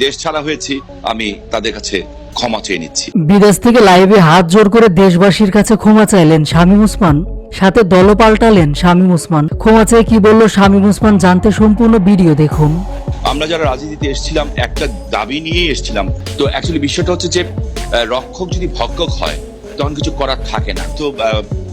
দেশ ছাড়া হয়েছি, আমি তাদের কাছে ক্ষমা চেয়ে নিচ্ছি। বিদেশ থেকে লাইভে হাত জোর করে দেশবাসীর কাছে ক্ষমা চাইলেন শামীম ওসমান, সাথে দলও পাল্টালেন শামীম ওসমান। ক্ষমা চেয়ে কি বলল শামীম ওসমান, জানতে সম্পূর্ণ ভিডিও দেখুন। আমরা যারা রাজনীতিতে এসেছিলাম একটা দাবি নিয়েই এসেছিলাম। তো অ্যাকচুয়ালি বিষয়টা হচ্ছে যে রক্ষক যদি ভক্ষক হয় তখন কিছু করার থাকে না। তো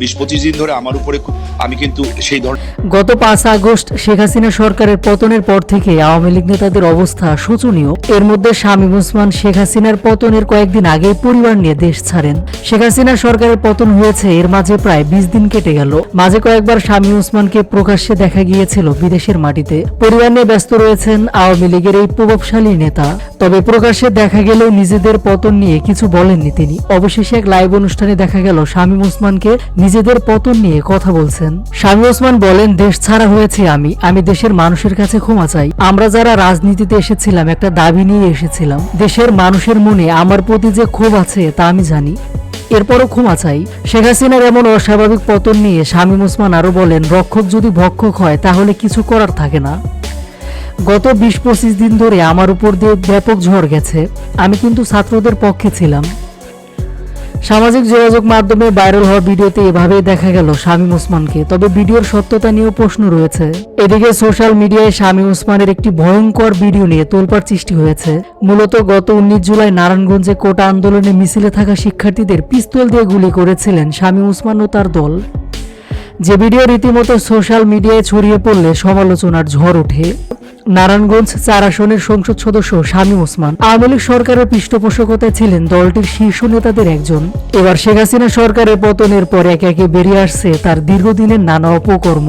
20-25 দিন ধরে আমার উপরে আমি কিন্তু সেই ধরনের। গত 5 আগস্ট শেখ হাসিনা সরকারের পতনের পর থেকে আওয়ামী লীগ নেতাদের অবস্থা শোচনীয়। এর মধ্যে শামীম ওসমান শেখ হাসিনার পতনের কয়েকদিন আগেই পরিবার নিয়ে দেশ ছাড়েন। শেখ হাসিনা সরকারের পতন হয়েছে এর মাঝে প্রায় 20 দিন কেটে গেল। মাঝে কয়েকবার শামীম ওসমানকে প্রকাশ্যে দেখা গিয়েছিল বিদেশের মাটিতে। পরিবার নিয়ে ব্যস্ত রয়েছেন আওয়ামী লীগের এই প্রভাবশালী নেতা। তবে প্রকাশ্যে দেখা গেলেও নিজেদের পতন নিয়ে কিছু বলেননি তিনি। অবশেষে এক লাইভ অনুষ্ঠানে দেখা গেল শামীম ওসমানকে নিজেদের পতন নিয়ে কথা বলছেন। শামীম ওসমান বলেন, দেশ ছাড়া হয়েছে আমি দেশের মানুষের কাছে ক্ষমা চাই। আমরা যারা রাজনীতিতে এসেছিলাম একটা দাবি নিয়ে এসেছিলাম। দেশের মানুষের মনে আমার প্রতি যে ক্ষোভ আছে তা আমি জানি, এরপরও ক্ষমা চাই। শেখ হাসিনার এমন অস্বাভাবিক পতন নিয়ে শামীম ওসমান আরো বলেন, রক্ষক যদি ভক্ষক হয় তাহলে কিছু করার থাকে না। গত 20-25 দিন ধরে আমার উপর দিয়ে ব্যাপক ঝড় গেছে। আমি কিন্তু ছাত্রদের পক্ষে ছিলাম। সামাজিক যোগাযোগ মাধ্যমে ভাইরাল হওয়া ভিডিওতে এভাবেই দেখা গেল শামীম ওসমানকে। তবে ভিডিওর সত্যতা নিয়েও প্রশ্ন রয়েছে। এদিকে সোশ্যাল মিডিয়ায় শামীম ওসমানের একটি ভয়ঙ্কর ভিডিও নিয়ে তোলপাড় সৃষ্টি হয়েছে। মূলত গত 19 জুলাই নারায়ণগঞ্জে কোটা আন্দোলনে মিছিলে থাকা শিক্ষার্থীদের পিস্তল দিয়ে গুলি করেছিলেন শামীম ওসমান ও তার দল। যে ভিডিও রীতিমতো সোশ্যাল মিডিয়ায় ছড়িয়ে পড়লে সমালোচনার ঝড় ওঠে। নারায়ণগঞ্জ 4 আসনের সংসদ সদস্য শামীম ওসমান আওয়ামী লীগ সরকারের পৃষ্ঠপোষকতায় ছিলেন দলটির শীর্ষ নেতাদের একজন। এবার শেখ হাসিনা সরকারের পতনের পর একে একে বেরিয়ে আসছে তার দীর্ঘদিনের নানা অপকর্ম।